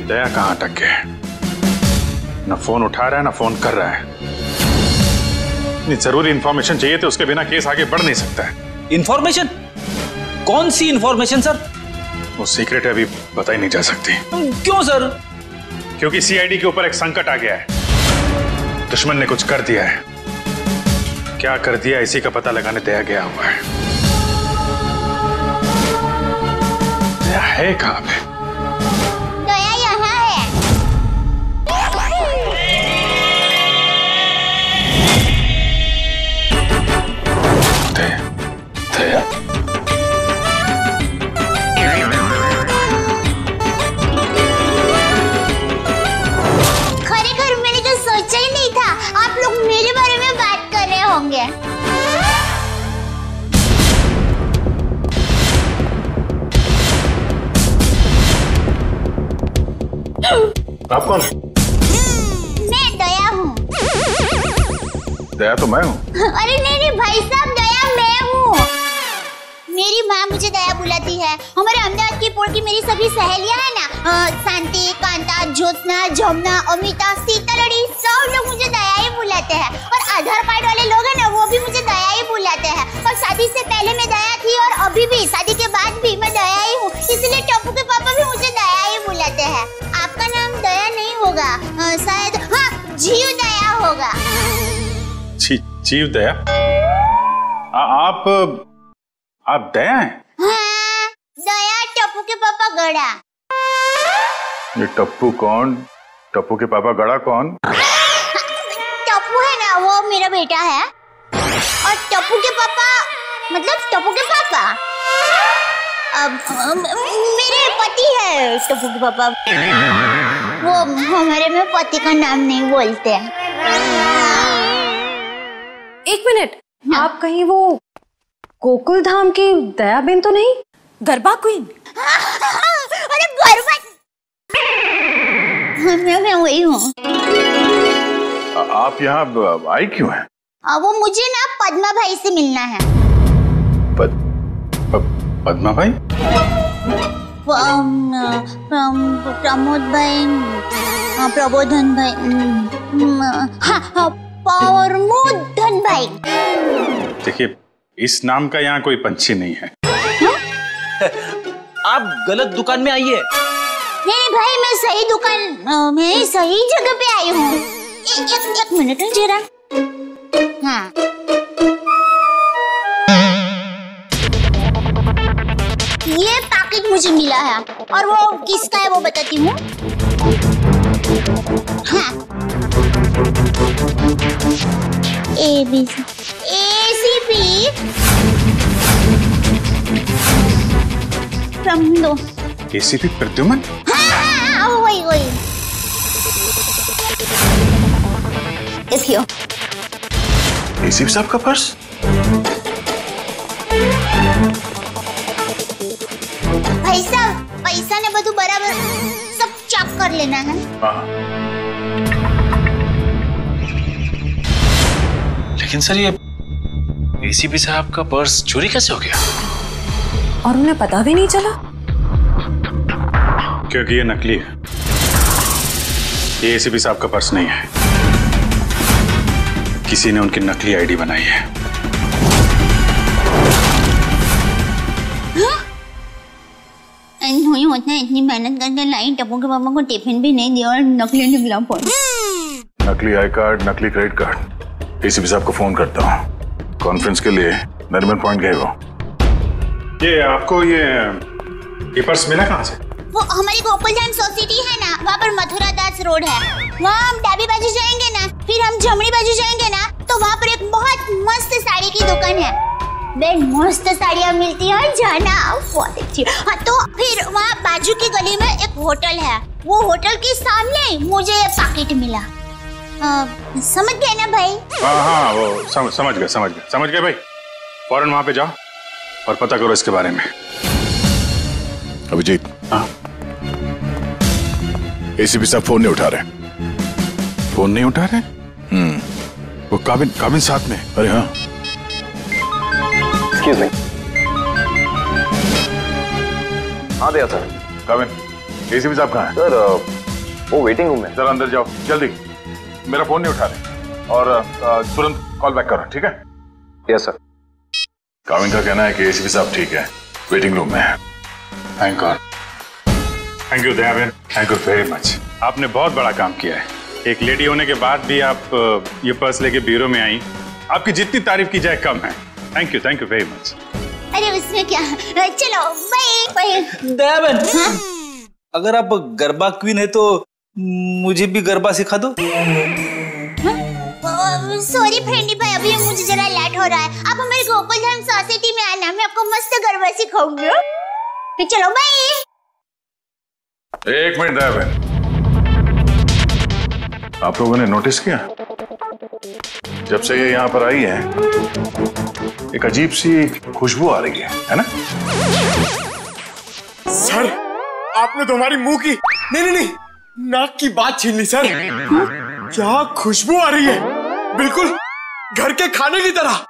दया कहाँ अटक गया? ना फोन उठा रहा है ना फोन कर रहा है। इतनी जरूरी इंफॉर्मेशन चाहिए तो उसके बिना केस आगे बढ़ नहीं सकता है। इंफॉर्मेशन? कौन सी इंफॉर्मेशन सर? वो सीक्रेट है, अभी बताई नहीं जा सकती। क्यों सर? क्योंकि सीआईडी के ऊपर एक संकट आ गया है। दुश्मन ने कुछ कर दिया है। क्या कर दिया इसी का पता लगाने दया गया हुआ है। दया है कहाँ पे? दया यहाँ है। दया, दया। खरेखर मैंने तो सोचा ही नहीं था आप लोग मेरे बारे में बात कर रहे होंगे। आप कौन है? मैं दया हूँ। दया तो मैं हूँ। अरे नहीं भाई साहब, दया मैं हूँ। मेरी माँ मुझे दया बुलाती है। हमारे अहमदाबाद की पोल की मेरी सभी सहेलियाँ हैं ना, शांति, कांता, ज्योत्सना, जमुना, अमिता, सीतालड़ी, सब लोग मुझे दया ही बुलाते हैं। और आधार कार्ड वाले लोग हैं ना, वो भी मुझे दया ही बुलाते हैं। और शादी से पहले मैं दया थी और अभी भी, शादी के बाद भी मैं दया ही हूँ। इसलिए टप्पू के पापा भी मुझे दया ही बुलाते हैं। आपका नाम दया नहीं होगा, शायद हाँ जीव दया होगा। जीव दया? आप दया हैं? हाँ, दया टप्पू के पापा गड़ा। ये टप्पू कौन? टप्पू के पापा गड़ा कौन? टप्पू है ना, वो मेरा बेटा है। और टप्पू के पापा मतलब टप्पू के पापा मेरे पति है। टप्पू के पापा वो हमारे में पति का नाम नहीं बोलते। एक मिनट, आप कहीं वो गोकुल धाम की दया बेन तो नहीं? गरबा क्वीन? अरे गरबा मैं वही हूँ। आप यहाँ आई क्यों हैं? वो मुझे ना पद्मा भाई से मिलना है। पद्मा भाई? प्रमोद भाई, प्रबोधन भाई, प्रमोदन भाई। देखिए, इस नाम का यहाँ कोई पंछी नहीं है। आप गलत दुकान में आई है। नहीं भाई, मैं सही दुकान, मैं सही जगह पे आई हूँ। एक मिनट जरा। हाँ, ये पैकेट मुझे मिला है और वो किसका है वो बताती हूँ। हाँ, ACP दो। ACP प्रद्युमन? हाँ, वही। देखियो। ACP साहब का पर्स? भाई साहब, पैसा ने બધું बराबर सब चेक कर लेना है। लेकिन सर, ये ACP साहब का पर्स चोरी कैसे हो गया? और उन्हें पता भी नहीं चला? क्योंकि ये नकली है। ये ACP साहब का पर्स नहीं है। किसी ने उनकी नकली आईडी बनाई है। नहीं होता है, इतनी मेहनत करके लाई, टप्पू के पापा को टिफिन भी नहीं दिया और नकली निकला फोन। नकली आई कार्ड, नकली क्रेडिट कार्ड। ACP साहब को फोन करता हूँ। कॉन्फ्रेंस के लिए नरीमन पॉइंट गए वो। ये आपको ये पर्स मिला कहाँ से? वो हमारी गोकुल धाम सोसाइटी है ना, वहाँ पर मथुरा दास रोड है। वहाँ हम डाबी बाजू जाएंगे ना, फिर हम जमनी बाजू जाएंगे ना, तो वहाँ पर एक बहुत मस्त साड़ी की दुकान है। बे मस्त साड़ियाँ मिलती है, जाना बहुत अच्छी। हाँ, तो फिर वहाँ बाजू की गली में एक होटल है। वो होटल के सामने मुझे पैकेट मिला। समझ गए ना भाई? हाँ, वो समझ गए भाई। फौरन वहाँ पे जाओ और पता करो इसके बारे में। अभिजीत। हाँ, ACP साहब फोन नहीं उठा रहे। फोन नहीं उठा रहे? वो काबिन साथ में। अरे हाँ, एक्सक्यूज मी। हाँ दिया सर। काबिन, ACP साहब कहाँ है? सर वो वेटिंग रूम में। जरा अंदर जाओ जल्दी, मेरा फोन नहीं उठा रहे और तुरंत कॉल बैक करो, ठीक है? Yes sir. काविन का कहना है कि एसीपी साहब ठीक है, वेटिंग रूम में है। Thank God. थैंक यू दया बहन, थैंक यू वेरी मच। आपने बहुत बड़ा काम किया है। एक लेडी होने के बाद भी आप ये पर्स लेके ब्यूरो में आई, आपकी जितनी तारीफ की जाए कम है। Thank you very much. अरे उसमें क्या, चलो बाय। दया बहन, अगर आप गरबा क्वीन है तो मुझे भी गरबा सिखा दो। सॉरी फ्रेंडी भाई, अभी मुझे जरा लेट हो रहा है। आप हमारे गोकुलधाम सोसाइटी में आना, मैं आपको मस्त गरबा सिखाऊंगी। फिर चलो बाय। एक मिनट दया बहन, आप लोगों ने नोटिस किया जब से ये यहाँ पर आई है एक अजीब सी खुशबू आ रही है ना? सर आपने तो हमारी मुंह की नहीं नाक की बात छीन ली सर। क्या खुशबू आ रही है, बिल्कुल घर के खाने की तरह।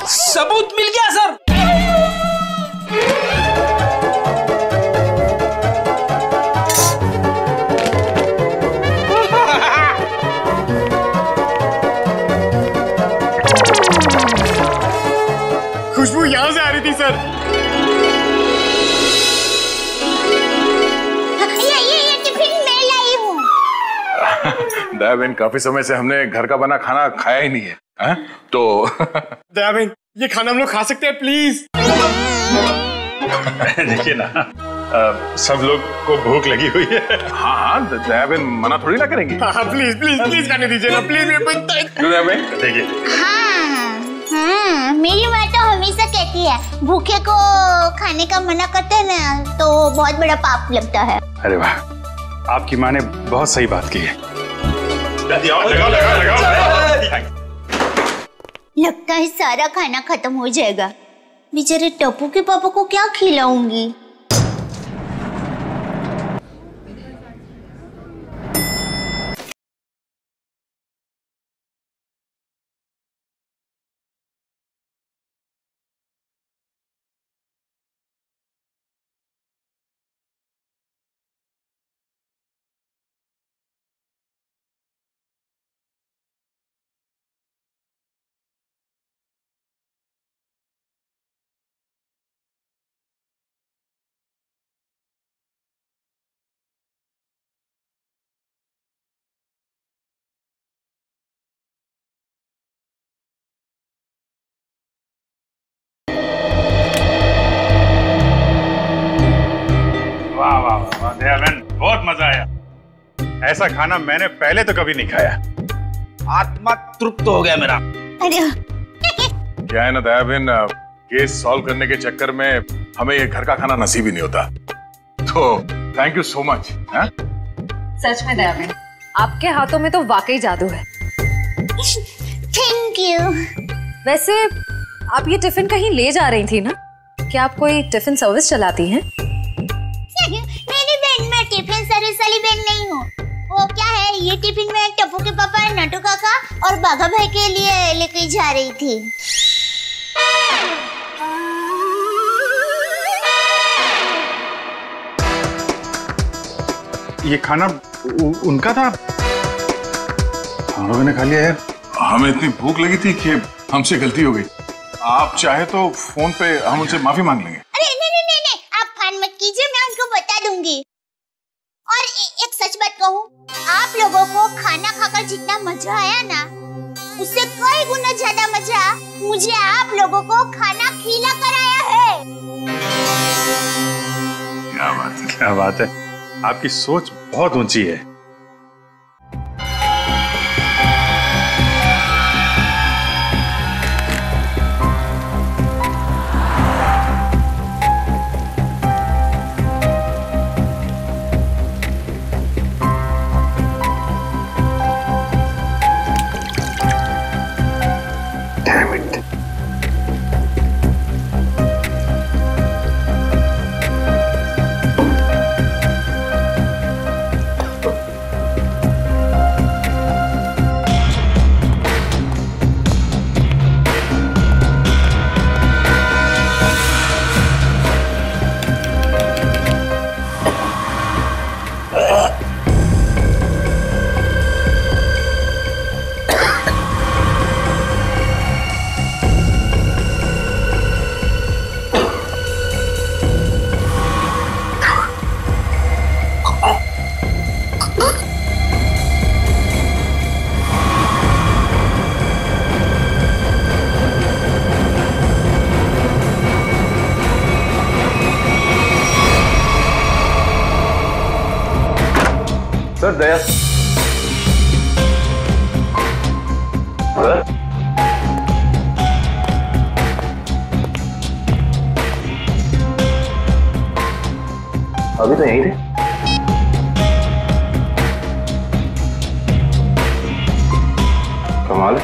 सबूत मिल गया सर। खुशबू यहां से आ रही थी सर। ये टिफिन मैं लाई हूँ। दया बहन, काफी समय से हमने घर का बना खाना खाया ही नहीं है, तो दया बहन ये खाना हम लोग खा सकते हैं प्लीज? देखिए ना, सब लोग को भूख लगी हुई है। हाँ, दया बहन मना थोड़ी ना करेंगी। हाँ प्लीज खाने दीजिए ना प्लीज। दया बहन देखिए, हाँ, मेरी माँ तो हमेशा कहती है भूखे को खाने का मना करते हैं ना तो बहुत बड़ा पाप लगता है। अरे वाह, आपकी माँ ने बहुत सही बात की है। लगता है सारा खाना खत्म हो जाएगा। बेचारे टप्पू के पापा को क्या खिलाऊंगी? बहुत मजा आया। ऐसा खाना मैंने पहले तो कभी नहीं खाया। आत्मा तृप्त हो गया मेरा। अरे क्या है ना दया बहन, केस सॉल्व करने के चक्कर में हमें ये घर का खाना नसीब ही नहीं होता, तो थैंक यू सो मच। सच में दया बहन, आपके हाथों में तो वाकई जादू है। Thank you. वैसे आप ये टिफिन कहीं ले जा रही थी ना? क्या आप कोई टिफिन सर्विस चलाती हैं? मेरी बहन, मैं टिफिन सर्विस वाली बहन नहीं हूँ। वो क्या है, ये टिफिन में टप्पू के पापा, नटू काका और बाघा भाई के लिए लेके जा रही थी। ये खाना उनका था? हम लोगों ने खा लिया यार। हमें इतनी भूख लगी थी कि हमसे गलती हो गई। आप चाहे तो फोन पे हम उनसे माफी मांग लेंगे। अरे नहीं, आप फोन मत कीजिए, मैं उनको बता दूंगी। और एक सच बात कहूँ, आप लोगों को खाना खाकर जितना मजा आया ना, उससे कई गुना ज्यादा मजा मुझे आप लोगों को खाना खिला कर आया है। क्या बात है, क्या बात है। आपकी सोच बहुत ऊंची है। सर दया सर अभी तो यहीं थे। कमाल है,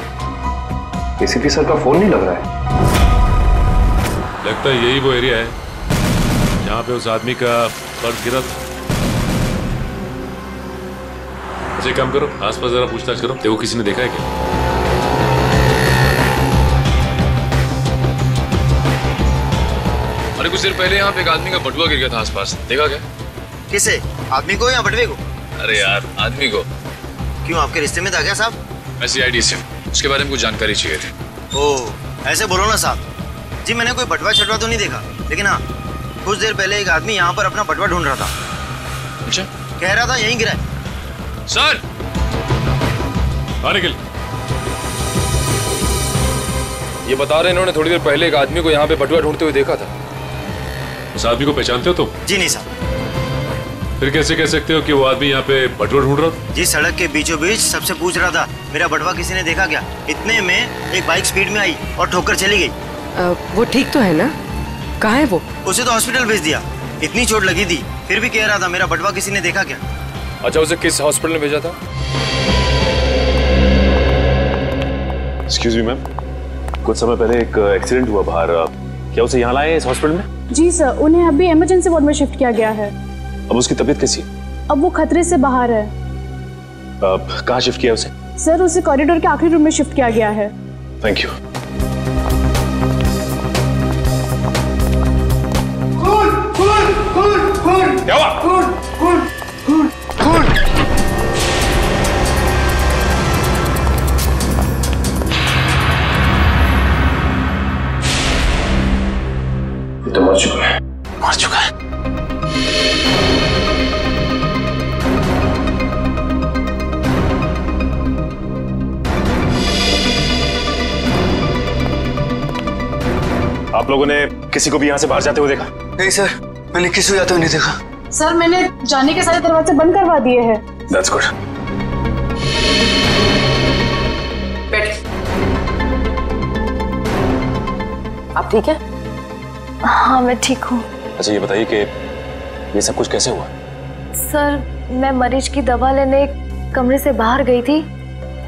एसीपी सर का फोन नहीं लग रहा है। लगता है यही वो एरिया है जहां पे उस आदमी का पर्स गिरा था। अच्छा एक काम करो, आसपास जरा पूछताछ करो, देखो किसी ने देखा है क्या। अरे कुछ देर पहले यहाँ पे एक आदमी का बटुआ गिर गया था आसपास, देखा क्या? किसे? आदमी को या बटुए को? अरे यार आदमी को। क्यों, आपके रिश्ते में था क्या साहब? मैं CID से, उसके बारे में कुछ जानकारी चाहिए थी। ओह ऐसे बोलो ना साहब जी, मैंने कोई बटुआ छटवा तो नहीं देखा, लेकिन हाँ कुछ देर पहले एक आदमी यहाँ पर अपना बटुआ ढूंढ रहा था। अच्छा, कह रहा था यहीं गिरा है। सर निकल। ये बता रहे इन्होंने थोड़ी देर पहले एक आदमी को यहाँ पे बटुआ ढूंढते हुए देखा था। उस आदमी को पहचानते हो तुम? जी नहीं साहब। फिर कैसे कह सकते हो कि वो आदमी यहाँ पे बटुआ ढूंढ रहा था? जी सड़क के बीचों बीच सबसे पूछ रहा था मेरा बटुआ किसी ने देखा क्या। इतने में एक बाइक स्पीड में आई और ठोकर चली गई। वो ठीक तो है ना? कहाँ है वो? उसे तो हॉस्पिटल भेज दिया, इतनी चोट लगी थी, फिर भी कह रहा था मेरा बटुआ किसी ने देखा क्या। अच्छा उसे किस हॉस्पिटल में भेजा था? एक्सक्यूज मी मैम, कुछ समय पहले एक एक्सीडेंट हुआ बाहर, क्या उसे यहाँ लाए इस हॉस्पिटल में? जी सर, उन्हें अभी इमरजेंसी वार्ड में शिफ्ट किया गया है। अब उसकी तबीयत कैसी है? अब वो खतरे से बाहर है। कहाँ शिफ्ट किया उसे? सर उसे कॉरिडोर के आखिरी रूम में शिफ्ट किया गया है। Thank you. क्या हुआ? तो मर चुका है। मर चुका है। आप लोगों ने किसी को भी यहाँ से बाहर जाते हुए देखा? नहीं सर, मैंने किसी को जाते हुए नहीं देखा। सर मैंने जाने के सारे दरवाजे बंद करवा दिए हैं। That's good. आप ठीक है? हाँ मैं ठीक हूँ। अच्छा ये बताइए कि ये सब कुछ कैसे हुआ? सर मैं मरीज की दवा लेने कमरे से बाहर गई थी,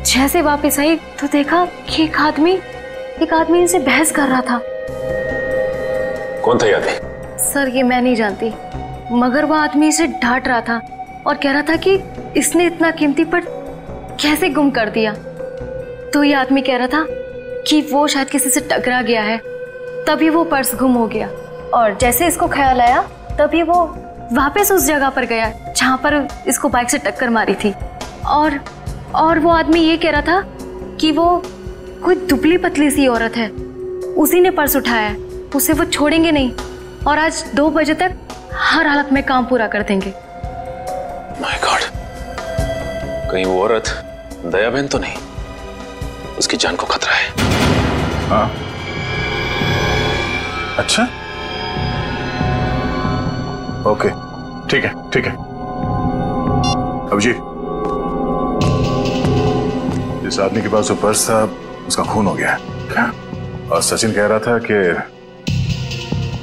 जैसे वापस आई तो देखा कि एक आदमी इनसे बहस कर रहा था। कौन था ये आदमी? सर ये मैं नहीं जानती, मगर वह आदमी इसे डांट रहा था और कह रहा था कि इसने इतना कीमती पर्स कैसे गुम कर दिया। तो ये आदमी कह रहा था कि वो शायद किसी से टकरा गया है, तभी वो पर्स गुम हो गया। और जैसे इसको ख्याल आया तभी वो वापस उस जगह पर गया जहाँ पर इसको बाइक से टक्कर मारी थी। और वो आदमी ये कह रहा था कि वो कोई दुबली पतली सी औरत है, उसी ने पर्स उठाया है, उसे वो छोड़ेंगे नहीं और आज 2 बजे तक हर हालत में काम पूरा कर देंगे। माय गॉड, कहीं वो औरत दया बहन तो नहीं? उसकी जान को खतरा है। हाँ अच्छा, ओके ठीक है। अभिजीत, जिस आदमी के पास वो पर्स था उसका खून हो गया है क्या? और सचिन कह रहा था कि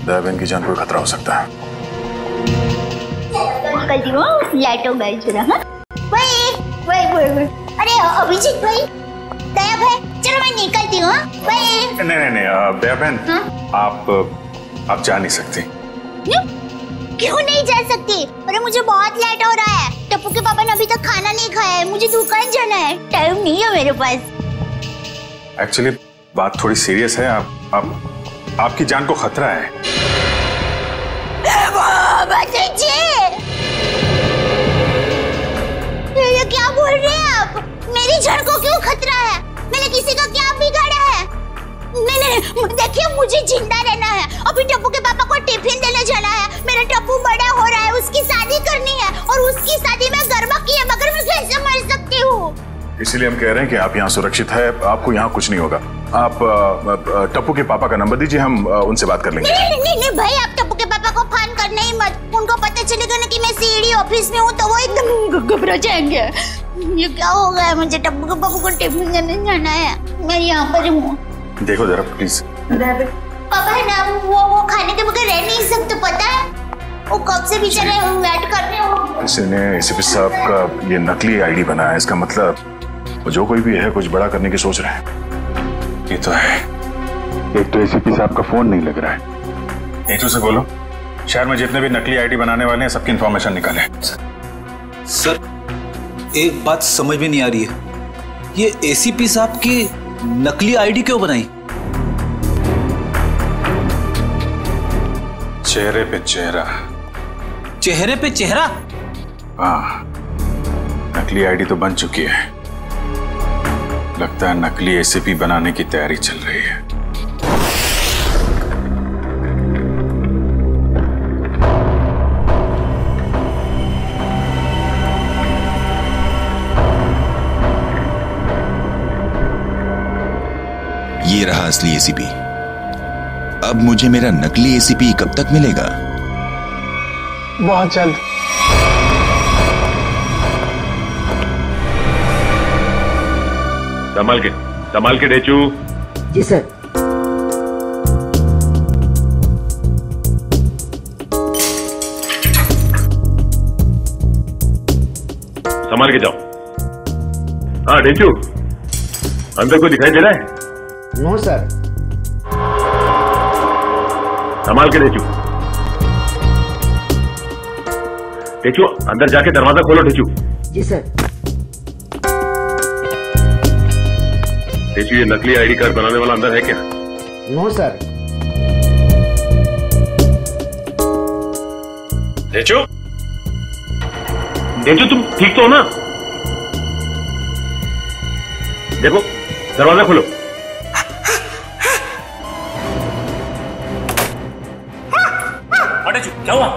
दया बहन की जान को खतरा हो सकता है। निकलती हूँ, लाइट हो गई जरा। वही। अरे अभिजीत भाई, दया भाई, चलो मैं निकलती हूँ। नहीं दया बहन, आप जा नहीं सकती। क्यों नहीं जा सकती? अरे मुझे बहुत लेट हो रहा है, टप्पू के पापा ने अभी तक खाना नहीं खाया है, मुझे दुकान जाना है, टाइम नहीं है मेरे पास। एक्चुअली बात थोड़ी सीरियस है, आपकी जान को खतरा है। ये क्या बोल रहे हैं आप? मेरी जान को क्यों खतरा है? मैंने किसी का क्या बिगाड़ा है? नहीं, देखिए मुझे जिंदा रहना है। अभी टप्पू के पापा को टिफिन देने जाना है। मेरा टप्पू बड़ा हो रहा है, उसकी शादी करनी है और उसकी शादी में गरबा की है, मगर मैं कैसे मर सकती हूँ? इसीलिए हम कह रहे हैं कि आप यहाँ सुरक्षित है, आपको यहाँ कुछ नहीं होगा। आप टप्पू के पापा का नंबर दीजिए, हम उनसे बात कर लेंगे। नहीं भाई, आप टप्पू के पापा को फोन करना ही मत। उनको पता चलेगा ना कि मैं सीडी ऑफिस में हूँ तो वो एकदम घबरा जाएंगे। ये क्या हो गया, मुझे टप्पू के पापा को टिफिन करने जाना है, मैं यहाँ पर हूँ। देखो जरा प्लीज। पापा है ना, वो खाने के बगैर रह नहीं सकते, पता है? वो कब से बेचारे वेट कर रहे हो। इसने एसीपी साहब का ये नकली आईडी बनाया, इसका मतलब जो कोई भी है कुछ बड़ा करने की सोच रहे हैं। ये तो है, एक तो एसीपी साहब का फोन नहीं लग रहा है। एक से बोलो शहर में जितने भी नकली आईडी बनाने वाले हैं सबकी इंफॉर्मेशन निकाले। सर एक बात समझ में नहीं आ रही है, ये एसीपी साहब की नकली आईडी क्यों बनाई? चेहरे पे चेहरा। चेहरे पे चेहरा? हाँ, नकली आईडी तो बन चुकी है, लगता है नकली एसीपी बनाने की तैयारी चल रही है। ये रहा असली एसीपी। अब मुझे मेरा नकली एसीपी कब तक मिलेगा? बहुत जल्द। संभाल के डेचू। जी सर। संभाल के जाओ। हाँ डेचू, अंदर कोई दिखाई दे रहा है? No sir. संभाल के डेचू। डेचू अंदर जाके दरवाजा खोलो डेचू। जी सर। डेचू ये नकली आईडी कार्ड बनाने वाला अंदर है क्या? No sir. डेचू, डेचू तुम ठीक तो हो ना? देखो दरवाजा खोलो। क्या हुआ?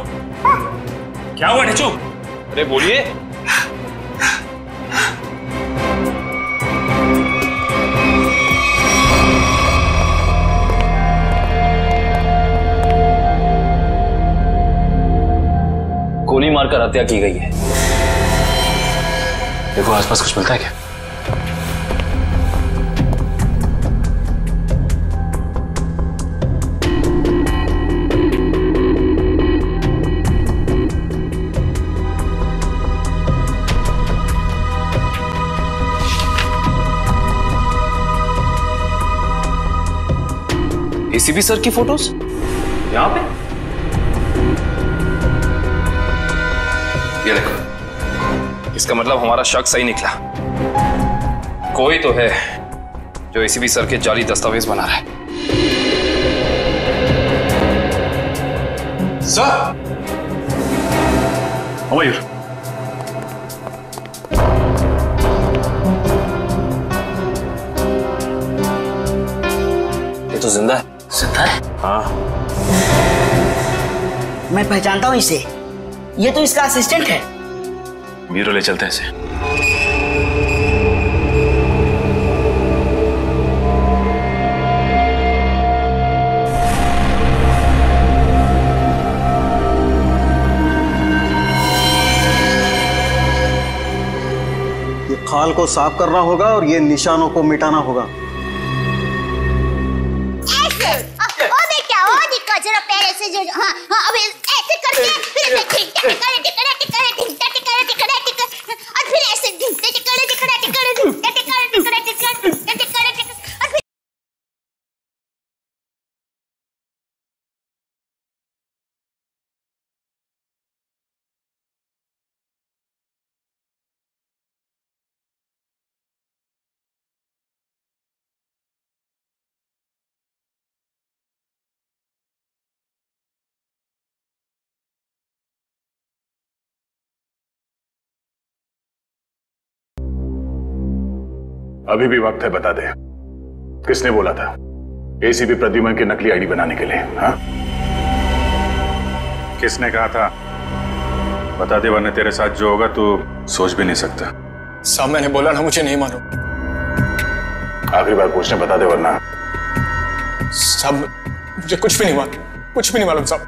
क्या हुआ डेचू? अरे बोलिए। गोली मारकर हत्या की गई है। देखो आसपास कुछ मिलता है क्या? एसीपी सर की फोटोज यहां पे? ये देखो, इसका मतलब हमारा शक सही निकला। कोई तो है जो एसीपी सर के जाली दस्तावेज बना रहा है। सर, मयूर, ये तो जिंदा है। जिंदा है? हाँ। मैं पहचानता हूँ इसे, ये तो इसका असिस्टेंट है। ब्यूरो ले चलते हैं इसे। ये खाल को साफ करना होगा और ये निशानों को मिटाना होगा। जरा पैर ऐसे जो हाँ हाँ अब ऐसे करके फिर और फिर ऐसे अभी भी वक्त है, बता दे किसने बोला था एसीपी प्रद्युमन की नकली आईडी बनाने के लिए? हाँ, किसने कहा था? बता दे वरना तेरे साथ जो होगा तू सोच भी नहीं सकता। साहब मैंने बोला ना, मुझे नहीं मालूम। आखिरी बार पूछने, बता दे वरना। साहब मुझे कुछ भी नहीं मालूम, कुछ भी नहीं मालूम साहब।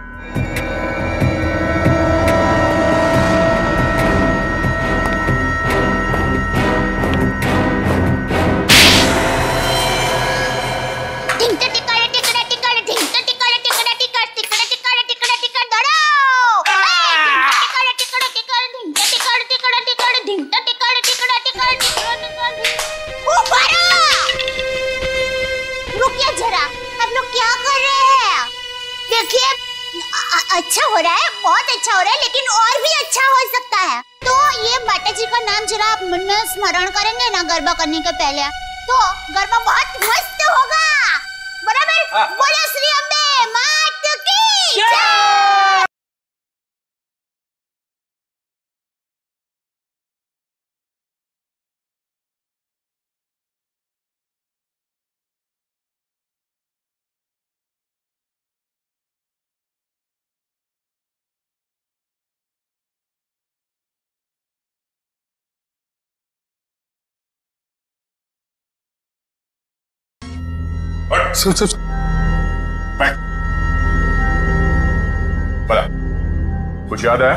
देखिए अच्छा हो रहा है, बहुत अच्छा हो रहा है, लेकिन और भी अच्छा हो सकता है। तो ये माता जी का नाम जरा आप मन में स्मरण करेंगे ना गरबा करने के पहले, तो गरबा बहुत मस्त होगा। बराबर? बोलो श्री अम्बे मात की जय। बोला कुछ याद है?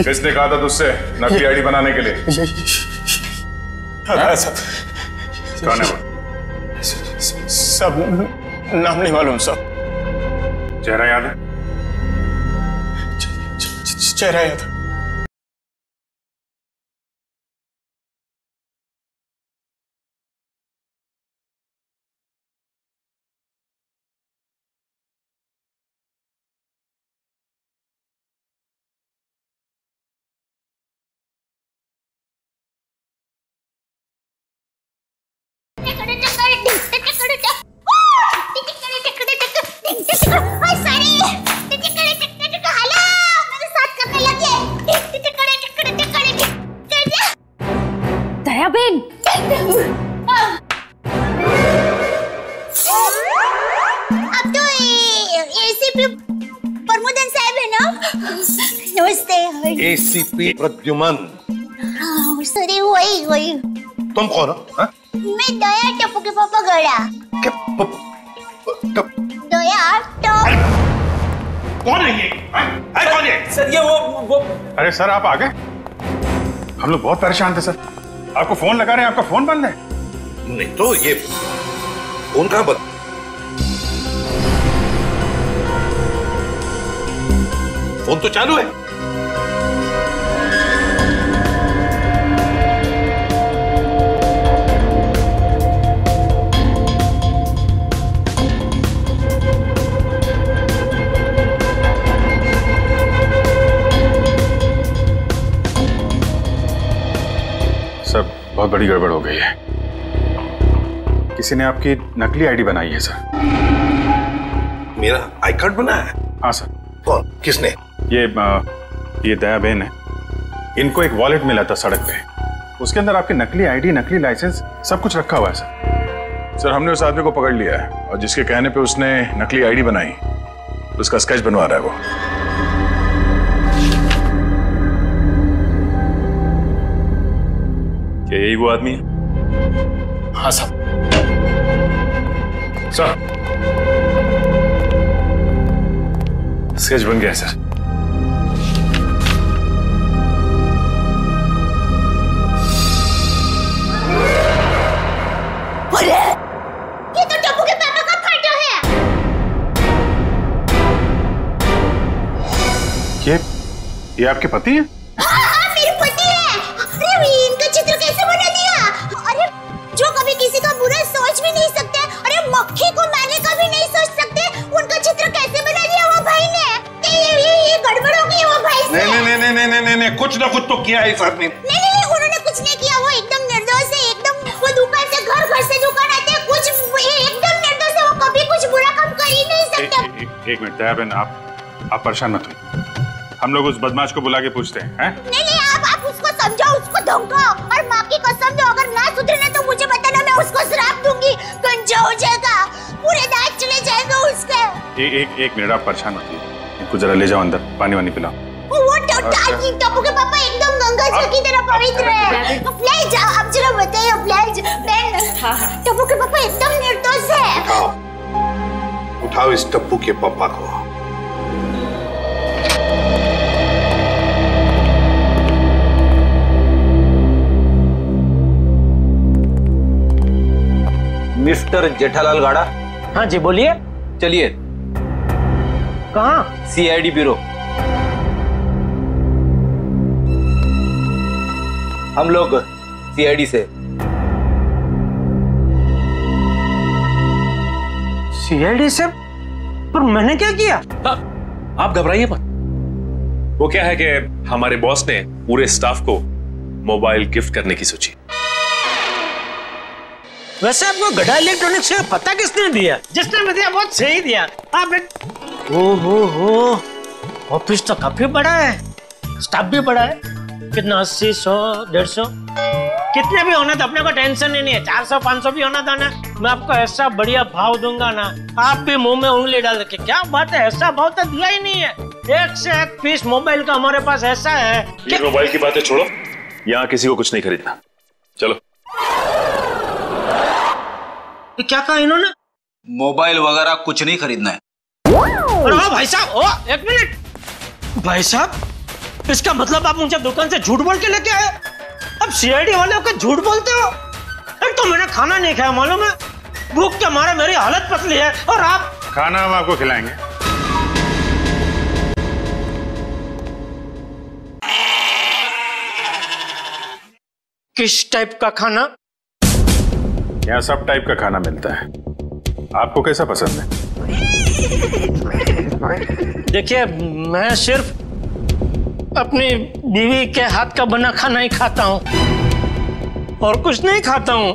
किसने कहा था तुझसे नकली आईडी बनाने के लिए? कौन है वो? सब नाम नहीं मालूम सब। चेहरा याद है? चेहरा याद है। दयाबेन, अब तो एसीपी प्रमोदन साहब है ना? नमस्ते। एसीपी प्रद्युमन। सॉरी, वही तुम कौन हो? मैं दया टप्पू के पापा गड़ा। दया टप। कौन है ये? कौन है? सर ये वो अरे सर आप आ गए? हम लोग बहुत परेशान थे सर, आपको फोन लगा रहे हैं, आपका फोन बंद है। नहीं तो ये फोन कहाँ बंद? फोन तो चालू है। सब बहुत बड़ी गड़बड़ हो गई है। किसी ने आपकी नकली आईडी बनाई है सर। मेरा आई कार्ड बना है? हाँ सर। कौन? किसने? ये दयाबेन है। इनको एक वॉलेट मिला था सड़क पे, उसके अंदर आपकी नकली आईडी, नकली लाइसेंस सब कुछ रखा हुआ है सर। सर हमने उस आदमी को पकड़ लिया है और जिसके कहने पे उसने नकली आईडी बनाई उसका स्केच बनवा रहा है वो। क्या यही वो आदमी है? हाँ साहब। सर स्केच बन गया है सर। अरे ये तो टप्पू के पापा का फोटो है। ये आपके पति हैं? हाँ, मेरे पति है। अरे इनका चित्र कैसे बना दिया? अरे जो कभी किसी का बुरा सोच भी नहीं सकते, अरे मक्खी को मारने का भी नहीं सोच सकते, उनका चित्र कैसे बना दिया वो भाई ने? ये गड़बड़ हो गई वो भाई से। नहीं, कुछ ना कुछ तो किया है इस आदमी ने। नहीं, उन्होंने कुछ नहीं किया। वो एकदम निर्दोष है, एकदम। वो दुकान से घर से दुकान आते हैं, कुछ एकदम निर्दोष है। वो कभी कुछ बुरा काम कर ही नहीं सकते। एक मिनट दयाबेन, आप परेशान मत होइए, हम लोग उस बदमाश को बुला के पूछते हैं। नहीं, आप उसको समझाओ, उसको धमकाओ और माँ की कसम दो, अगर ना सुधरे तो मुझे बताना, मैं उसको श्राप दूंगी। गंजा हो जाएगा, पूरे दांत चले जाएंगे उसके। एक मिनट आप परेशान मत होइए, इनको जरा ले जाओ अंदर, पानी वानी पिलाओ। वो टप्पू के पापा एकदम गंगा जल की तरह पवित्र है। ले जाओ, आप जरा बताइए टप्पू के पापा एकदम निर्दोष है। उठाओ इस टप्पू के पापा को। मिस्टर जेठालाल गाड़ा। हाँ जी बोलिए। चलिए। कहाँ? CID bureau. हम लोग सीआईडी से। सीआईडी से? पर मैंने क्या किया? आप घबराइए मत। वो क्या है कि हमारे बॉस ने पूरे स्टाफ को मोबाइल गिफ्ट करने की सोची। वैसे आपको गड़ा इलेक्ट्रॉनिक्स से पता किसने दिया? जिसने दिया बहुत सही दिया। आप हो ऑफिस तो काफी बड़ा है, स्टाफ भी बड़ा है। कितना 80, 100, 150 कितने भी होना तो अपने को टेंशन ही नहीं है। 400, 500 भी होना था ना, मैं आपको ऐसा बढ़िया भाव दूंगा ना, आप भी मुंह में उंगली डाल के क्या बात है, ऐसा भाव तो दिया ही नहीं है। एक से एक पीस मोबाइल का हमारे पास ऐसा है। ये मोबाइल की बातें छोड़ो, यहाँ किसी को कुछ नहीं खरीदना। चलो। क्या कहा इन्होंने? मोबाइल वगैरह कुछ नहीं खरीदना है। अरे भाई साहब, एक मिनट भाई साहब, इसका मतलब आप मुझे दुकान से झूठ बोल के लेके आए? अब सीआईडी वाले को झूठ बोलते हो? एक तो मैंने खाना नहीं खाया, मालूम है, भूख के मारे मेरी हालत पतली है, और आप? खाना हम आपको खिलाएंगे। किस टाइप का खाना? यहाँ सब टाइप का खाना मिलता है, आपको कैसा पसंद है? देखिए, मैं सिर्फ अपनी बीवी के हाथ का बना खाना ही खाता हूँ और कुछ नहीं खाता हूँ।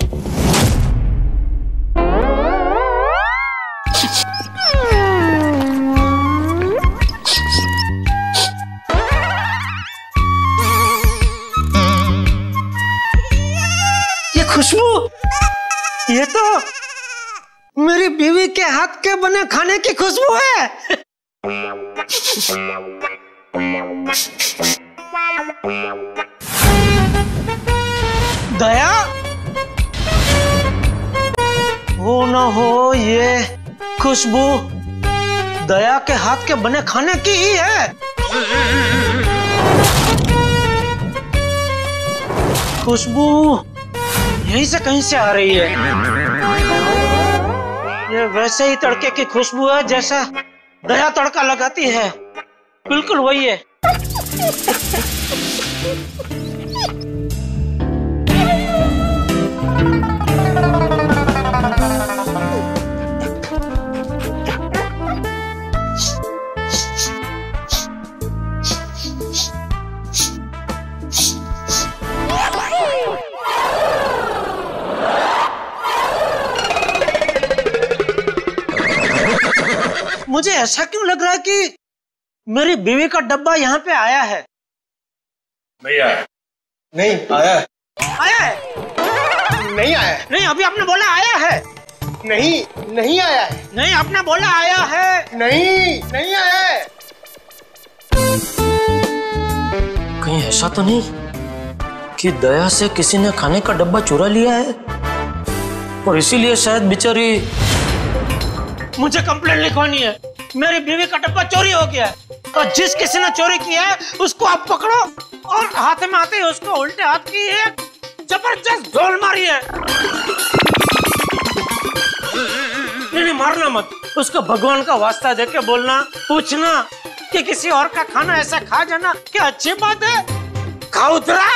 ये खुशबू, ये तो मेरी बीवी के हाथ के बने खाने की खुशबू है। दया, हो ना हो ये खुशबू दया के हाथ के बने खाने की ही है। खुशबू यहीं से कहीं से आ रही है। ये वैसे ही तड़के की खुशबू है जैसा दया तड़का लगाती है, बिल्कुल वही है। मुझे ऐसा क्यों लग रहा है कि मेरी बीवी का डब्बा यहाँ पे आया है? नहीं आया। नहीं आया है। आया है? नहीं आया है। नहीं, अभी आपने बोला आया है। नहीं, नहीं आया है। नहीं, आपने बोला आया है। नहीं, नहीं आया है। कहीं ऐसा तो नहीं कि दया से किसी ने खाने का डब्बा चुरा लिया है और इसीलिए शायद बेचारी मुझे कंप्लेंट लिखवानी है। मेरी बीवी का डब्बा चोरी हो गया है और जिस किसी ने चोरी किया है उसको आप पकड़ो और हाथ में आते ही उसको उल्टे हाथ की एक जबरदस्त ढोल मारी है। नहीं, मारना मत, उसको भगवान का वास्ता देके बोलना, पूछना कि किसी और का खाना ऐसा खा जाना क्या अच्छी बात है? खाउतरा।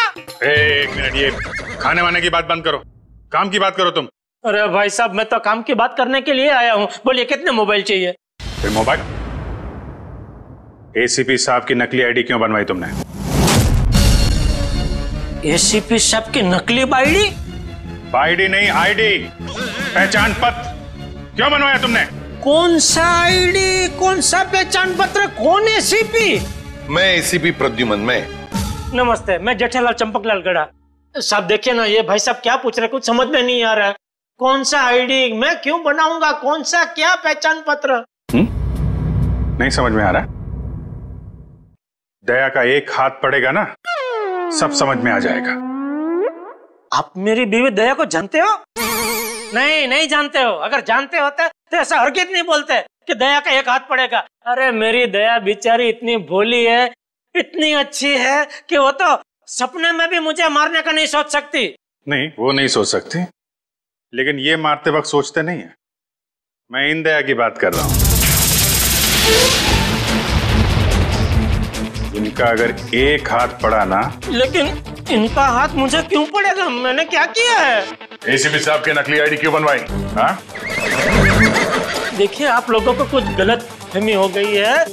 एक मिनट, ये खाने वाने की बात बंद करो, काम की बात करो तुम। अरे भाई साहब, मैं तो काम की बात करने के लिए आया हूँ। बोलिए कितने मोबाइल चाहिए? मोबाइल? एसीपी साहब की नकली आईडी क्यों बनवाई तुमने? एसीपी साहब की नकली आईडी? आईडी नहीं, आईडी, पहचान पत्र क्यों बनवाया तुमने? कौन सा आईडी, कौन सा पहचान पत्र, कौन एसीपी? मैं एसीपी प्रद्युमन। मैं नमस्ते, मैं जेठालाल चंपकलाल गड़ा। साहब देखिए ना, ये भाई साहब क्या पूछ रहे, कुछ समझ में नहीं आ रहा है। कौन सा आईडी, मैं क्यों बनाऊंगा, कौन सा क्या पहचान पत्र? नहीं समझ में आ रहा? दया का एक हाथ पड़ेगा ना, सब समझ में आ जाएगा। आप मेरी बीवी दया को जानते हो? नहीं, नहीं जानते हो। अगर जानते होते तो ऐसा हरगिज़ नहीं बोलते कि दया का एक हाथ पड़ेगा। अरे मेरी दया बेचारी इतनी भोली है, इतनी अच्छी है कि वो तो सपने में भी मुझे मारने का नहीं सोच सकती। नहीं, वो नहीं सोच सकती, लेकिन ये मारते वक्त सोचते नहीं है। मैं इन दया की बात कर रहा हूं। इनका अगर एक हाथ पड़ा ना। लेकिन इनका हाथ मुझे क्यों पड़ेगा? मैंने क्या किया है? एसीपी साहब के नकली आईडी क्यों बनवाई? हाँ? देखिए, आप लोगों को कुछ गलत फहमी हो गई है।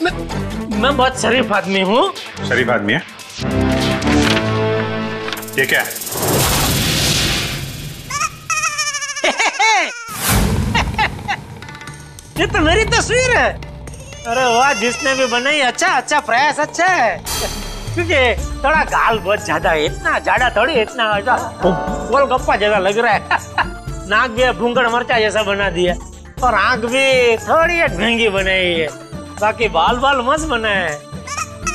मैं बहुत शरीफ आदमी हूँ। शरीफ आदमी है? ये क्या है? ये तो मेरी तस्वीर है। अरे वाह, जिसने भी बनाई अच्छा प्रयास अच्छा है। क्योंकि थोड़ा गाल बहुत ज्यादा है, इतना ज्यादा थोड़ी, इतना गोलगप्पा जैसा लग रहा है। नाक भी भूंगड़ मरचा जैसा बना दिया और आंख भी थोड़ी एक महंगी बनाई है। बाकी बाल मस्त बना है।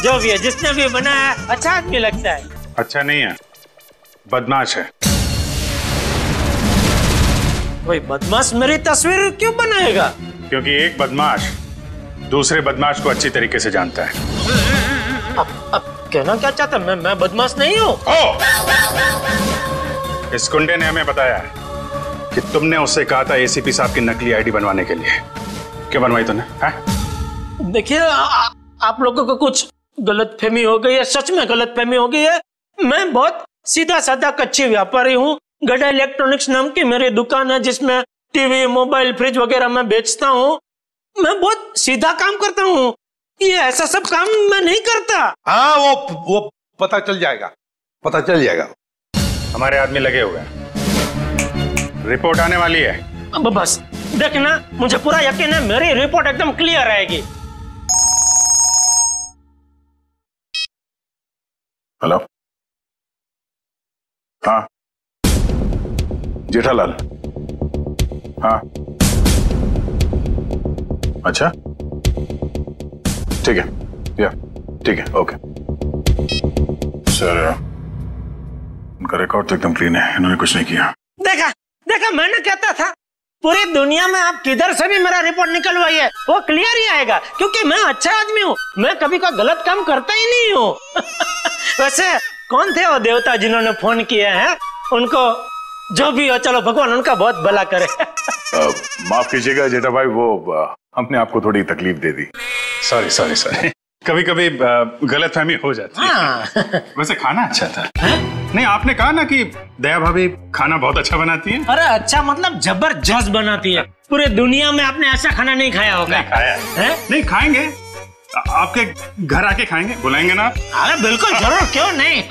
जो भी है, जिसने भी बनाया अच्छा आदमी लगता है। अच्छा नहीं है, बदमाश है। कोई बदमाश मेरी तस्वीर क्यों बनाएगा? क्योंकि एक बदमाश दूसरे बदमाश को अच्छी तरीके से जानता है। अब कहना क्या चाहता? मैं बदमाश नहीं हूँ। इस गुंडे ने हमें बताया है कि तुमने उससे कहा था एसीपी साहब की नकली आईडी बनवाने के लिए। क्यों बनवाई तूने? देखिए, आप लोगों को कुछ गलतफहमी हो गई है, सच में गलतफहमी हो गई है। मैं बहुत सीधा साधा कच्ची व्यापारी हूँ। गड्ढा इलेक्ट्रॉनिक्स नाम की मेरी दुकान है, जिसमें टीवी, मोबाइल, फ्रिज वगैरह मैं बेचता हूँ। मैं बहुत सीधा काम करता हूँ। ये ऐसा सब काम मैं नहीं करता। हाँ, वो पता चल जाएगा, पता चल जाएगा। हमारे आदमी लगे हुए हैं, रिपोर्ट आने वाली है। अब बस देखना, मुझे पूरा यकीन है मेरी रिपोर्ट एकदम क्लियर आएगी। हेलो, हाँ जेठालाल, हाँ अच्छा ठीक है, या ठीक है, ओके। सर, उनका रिकॉर्ड तो एकदम क्लीन है, इन्होंने कुछ नहीं किया। देखा मैंने कहता था, पूरी दुनिया में आप किधर से भी मेरा रिपोर्ट निकलवाइए वो क्लियर ही आएगा, क्योंकि मैं अच्छा आदमी हूँ। मैं कभी कोई गलत काम करता ही नहीं हूँ। वैसे कौन थे वो देवता जिन्होंने फोन किया है? उनको जो भी हो, चलो भगवान उनका बहुत भला करे। माफ कीजिएगा जेठा भाई, वो हमने आपको थोड़ी तकलीफ दे दी। सॉरी। कभी कभी गलतफहमी हो जाती है। वैसे खाना अच्छा था। नहीं, आपने कहा ना कि दया भाभी खाना बहुत अच्छा बनाती है। अरे अच्छा मतलब जबरदस्त बनाती है। पूरे दुनिया में आपने ऐसा खाना नहीं खाया होगा। नहीं खाया है? नहीं खाएंगे, आपके घर आके खाएंगे, बुलाएंगे ना? अरे बिल्कुल जरूर, क्यों नहीं।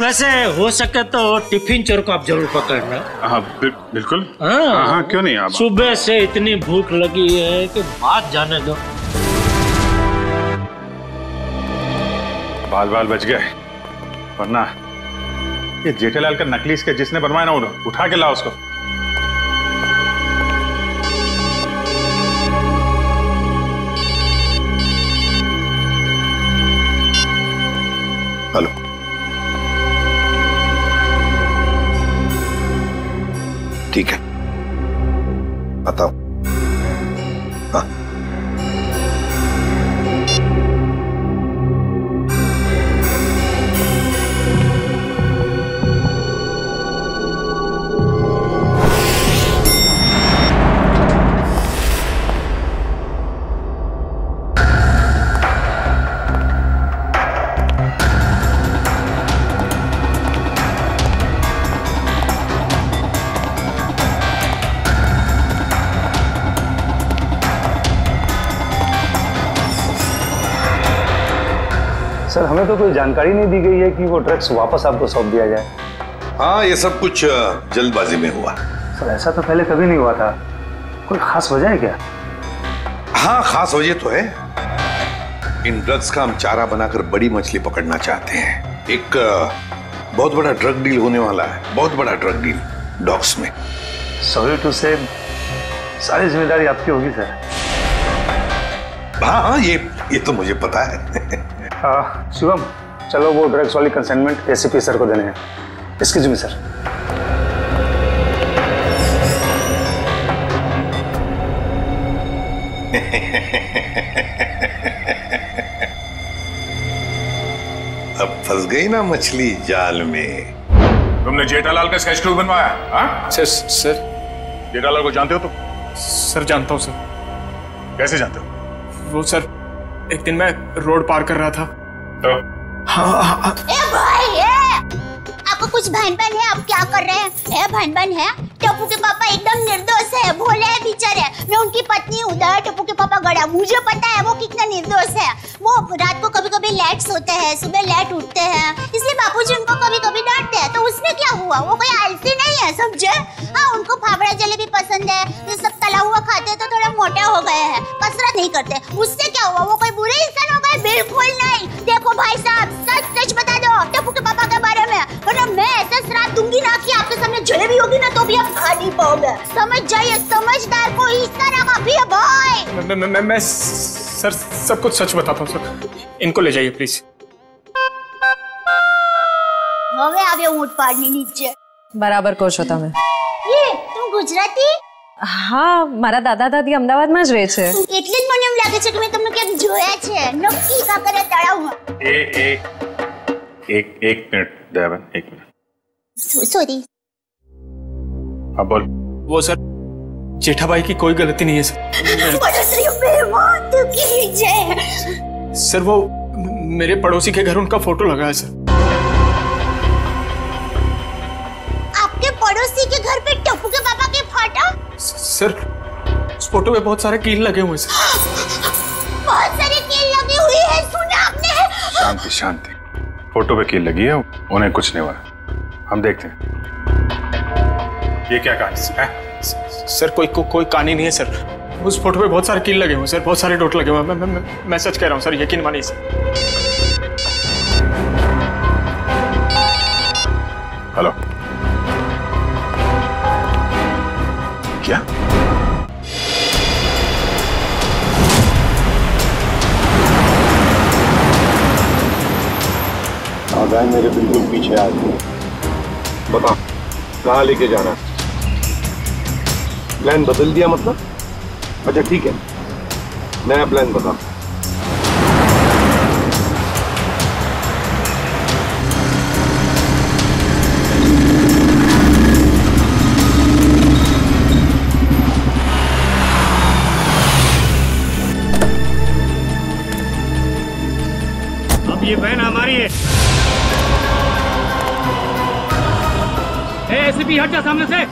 वैसे हो सके तो टिफिन चोर को आप जरूर पकड़ना। हाँ बिल्कुल। हाँ क्यों नहीं। आप सुबह से इतनी भूख लगी है कि बात जाने दो। बाल बच गए, वरना ये जेठालाल का नकली इसके जिसने बनवाया ना, उठा के लाओ उसको। हेलो, ठीक है, बताओ। हाँ सर, हमें तो कोई जानकारी नहीं दी गई है कि वो ड्रग्स वापस आपको सौंप दिया जाए। हाँ, ये सब कुछ जल्दबाजी में हुआ। सर, ऐसा तो पहले कभी नहीं हुआ था। कोई खास वजह है क्या? हाँ, खास वजह तो है। इन ड्रग्स का हम चारा बनाकर बड़ी मछली पकड़ना चाहते हैं। एक बहुत बड़ा ड्रग डील होने वाला है, बहुत बड़ा ड्रग डील डॉग्स में। सॉरी टू से, सारी जिम्मेदारी आपकी होगी सर। हाँ, ये तो मुझे पता है। शिवम, चलो वो ड्रग्स वाली कंसाइनमेंट एसीपी सर को देने हैं। Excuse me sir. अब फंस गई ना मछली जाल में। तुमने जेठालाल का स्केच बनवाया? हाँ सर जेठालाल को जानते हो तुम? सर जानता हूँ सर। कैसे जानते हो? वो सर, एक दिन मैं रोड पार कर रहा था तो ए भाई, आपको कुछ भान है? आप क्या कर रहे हैं? भान है, टप्पू के पापा एकदम निर्दोष है, भोले है बेचारे। मैं उनकी पत्नी हूँ, दया टप्पू के पापा गड़ा। मुझे पता है वो कितना निर्दोष है। वो रात को कभी कभी लेट सोते हैं, सुबह लेट उठते हैं, इसलिए बापूजी उनको कभी कभी डांटते हैं। तो उसमें क्या हुआ, वो कोई आलसी नहीं है, समझे? हाँ, उनको फाफड़ा जलेबी पसंद है, ये सब तला हुआ खाते तो थोड़ा मोटा हो गए हैं, कसरत नहीं करते। उससे क्या हुआ, वो कोई बुरे इंसान हो गए? बिल्कुल नहीं। देखो भाई साहब, सच सच बता दो टप्पू के पापा के बारे में, वरना मैं ऐसा श्राप दूंगी ना कि आपके सामने जलेबी होगी ना तो भी आप खा नहीं पाओगे। समझ जाइए, समझदार को इस तरह का भी है भाई। मैं सर सब कुछ सच बताता हूँ सर। इनको ले जाइए प्लीज। હવે આવ્યો ઊંટ પાડની નીચે। બરાબર કહો છો તમે। ये तुम गुजराती? હા, મારા દાદા દાદી અમદાવાદમાં જ રહે છે। એટલે જ મને એમ લાગે છે કે મેં તમને ક્યાંક જોયા છે। નક્કી કાકરે તળાવમાં। एक मिनट दयाबेन, एक मिनट। सॉरी। हाँ बोल। वो सर जेठाबाई की कोई गलती नहीं है सर। सर वो मेरे पड़ोसी के घर उनका फोटो लगा है सर। आपके पड़ोसी के घर पे टप्पू के पापा के फोटो? सर उस फोटो में बहुत सारे कील लगे हुए सर। बहुत सारे कील लगी हुई है, सुना आपने? शांति शांति, फोटो पे कील लगी है, उन्हें कुछ नहीं हुआ। हम देखते हैं ये क्या कहानी है। सर कोई कहानी नहीं है सर। उस फोटो पे बहुत सारे कील लगे हुए सर, बहुत सारे डॉट लगे हुए। मैं सच कह रहा हूँ सर, यकीन मानिए सर। हेलो, क्या? आगाह मेरे बिल्कुल पीछे आ गए। बता कहाँ लेके जाना? प्लान बदल दिया मतलब? अच्छा ठीक है, नया प्लान बता। अब ये बहन हमारी है। एसीपी हट जा सामने से।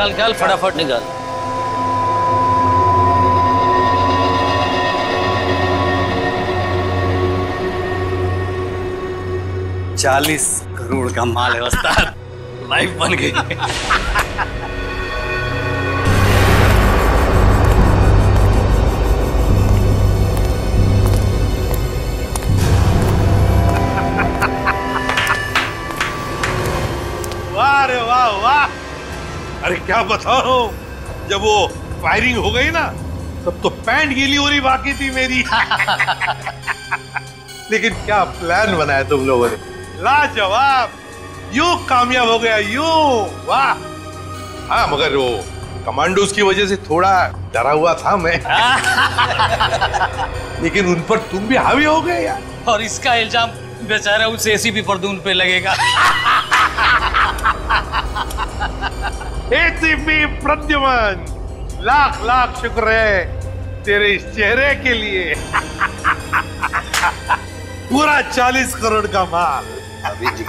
निकाल फटाफट निकाल। $40 करोड़ का माल है उस्ताद, लाइफ बन गई। वाह रे वाह वाह। अरे क्या बताओ, जब वो फायरिंग हो गई ना तब तो पैंट गीली होनी बाकी थी मेरी। लेकिन क्या प्लान बनाया तुम लोगों ने, लाजवाब। यूं कामयाब हो गया, यूं, वाह। हाँ मगर वो कमांडोज की वजह से थोड़ा डरा हुआ था मैं। लेकिन उन पर तुम भी हावी हो गए यार। और इसका इल्जाम बेचारा उस एसीपी प्रद्युम्न पे लगेगा। एसीपी प्रद्युम्न, लाख लाख शुक्र है तेरे इस चेहरे के लिए। पूरा 40 करोड़ का माल। अभी जी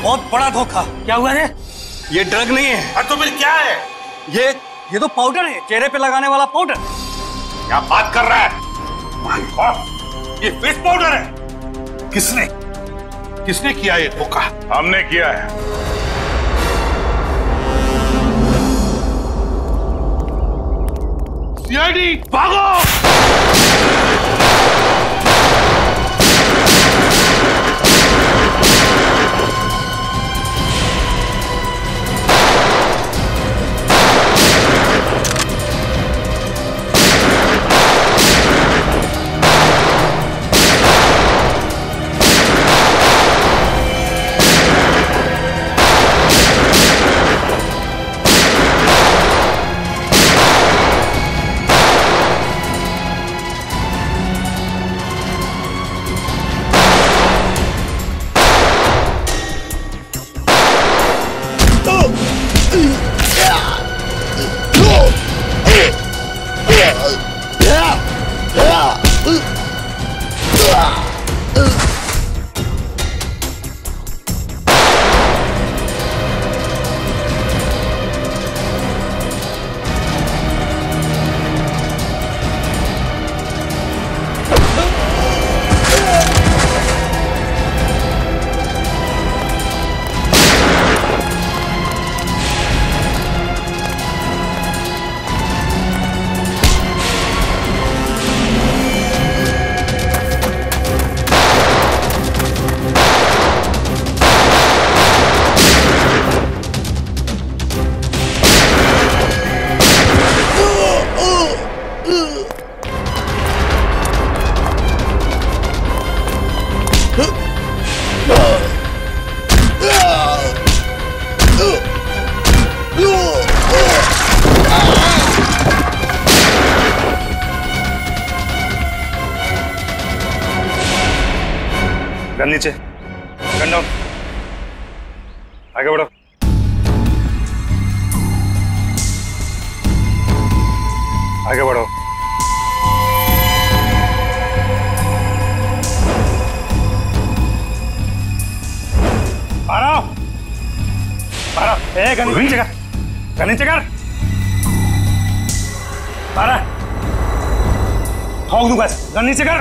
बहुत बड़ा धोखा। क्या हुआ है? ये ड्रग नहीं है। तो फिर क्या है? ये तो पाउडर है, चेहरे पे लगाने वाला पाउडर। क्या बात कर रहा है? माय गॉड, ये फेस पाउडर है। किसने किया ये धोखा? हमने किया है। सीआईडी भागो। गन नीचे, गन डाउन, आगे बढ़ो। आगे बढ़ो। बारह, गन नीचे कर, गन नीचे कर। 12 ठोक दूंगा, गन नीचे कर।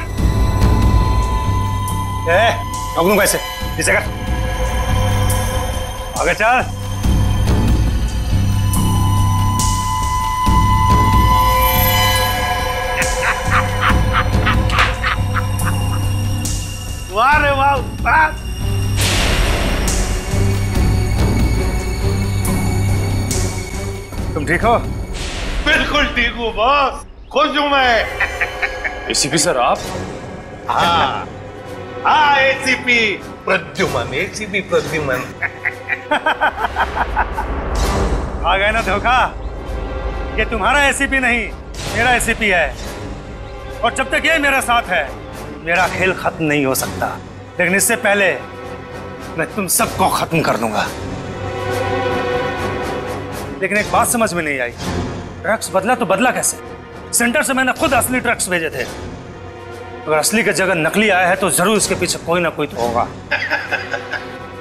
ठोक दूंगा इसे, नीचे कर। आगे चल। वाह रे वाह उस्ताद। तुम ठीक हो? बिल्कुल ठीक हूँ बॉस, खुश हूँ मैं। एसीपी सर आप? हाँ हाँ, एसीपी प्रद्युम्न, एसीपी प्रद्युम्न। आ गए ना धोखा। ये तुम्हारा एसीपी नहीं, मेरा एसीपी है। और जब तक ये मेरे साथ है, मेरा खेल खत्म नहीं हो सकता। लेकिन इससे पहले मैं तुम सबको खत्म कर दूंगा। लेकिन एक बात समझ में नहीं आई, ड्रग्स बदला तो बदला कैसे? सेंटर से मैंने खुद असली ड्रग्स भेजे थे। अगर असली की जगह नकली आया है तो जरूर इसके पीछे कोई ना कोई तो होगा।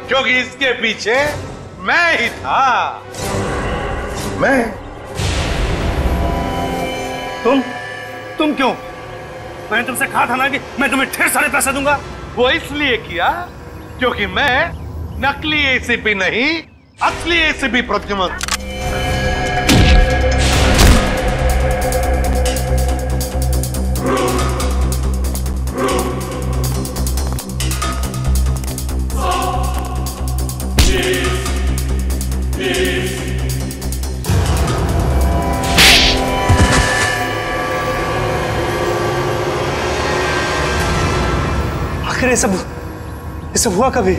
क्योंकि इसके पीछे मैं ही था। मैं? तुम क्यों? मैंने तुमसे कहा था ना कि मैं तुम्हें ढेर सारे पैसे दूंगा। वो इसलिए किया क्योंकि मैं नकली एसीपी नहीं, असली एसीपी प्रद्युम्न। आखिर ये सब हुआ कभी?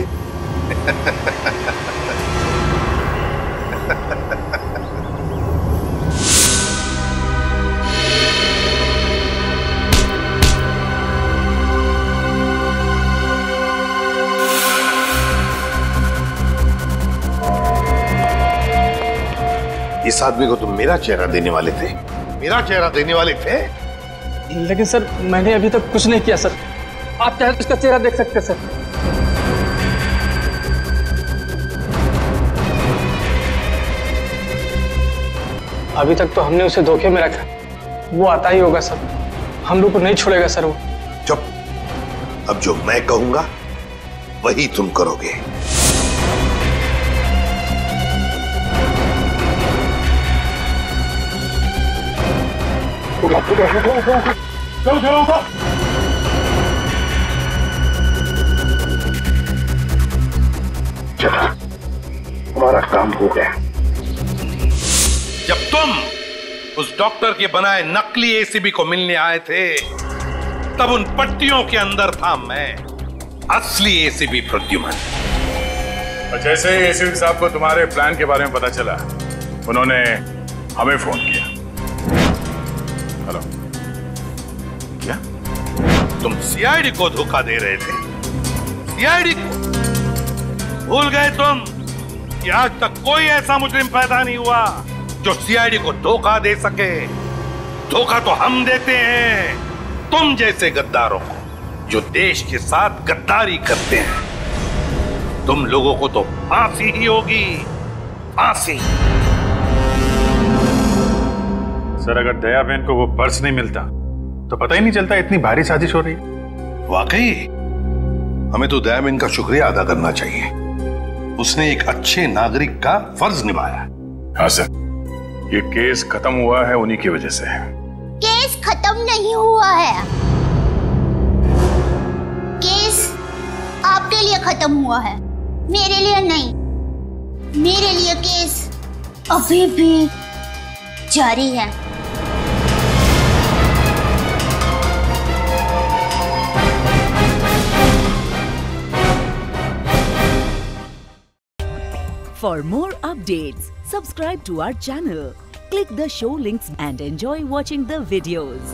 इस आदमी को तुम मेरा चेहरा देने वाले थे? मेरा चेहरा देने वाले थे? लेकिन सर मैंने अभी तक कुछ नहीं किया सर। आप चाहे तो इसका चेहरा देख सकते सर। अभी तक तो हमने उसे धोखे में रखा, वो आता ही होगा सर, हम लोग को नहीं छोड़ेगा सर वो। चुप, अब जो मैं कहूंगा वही तुम करोगे। चला, हमारा काम हो गया। जब तुम उस डॉक्टर के बनाए नकली एसीबी को मिलने आए थे, तब उन पट्टियों के अंदर था मैं, असली एसीबी प्रद्युमन। और जैसे ही एसीबी साहब को तुम्हारे प्लान के बारे में पता चला, उन्होंने हमें फोन किया। हेलो, क्या तुम सीआईडी को धोखा दे रहे थे? सीआईडी को भूल गए तुम कि आज तक कोई ऐसा मुजरिम पैदा नहीं हुआ जो सीआईडी को धोखा दे सके। धोखा तो हम देते हैं तुम जैसे गद्दारों को, जो देश के साथ गद्दारी करते हैं। तुम लोगों को तो फांसी ही होगी, फांसी। सर, अगर दया बहन को वो पर्स नहीं मिलता तो पता ही नहीं चलता इतनी भारी साजिश हो रही। वाकई हमें तो दया बहन का शुक्रिया अदा करना चाहिए। उसने एक अच्छे नागरिक का फर्ज निभाया। हाँ सर, ये केस खत्म हुआ है उन्हीं की वजह से। केस खत्म नहीं हुआ है, केस आपके लिए खत्म हुआ है, मेरे लिए नहीं। मेरे लिए केस अभी भी जारी है। For more updates, subscribe to our channel, click the show links and enjoy watching the videos.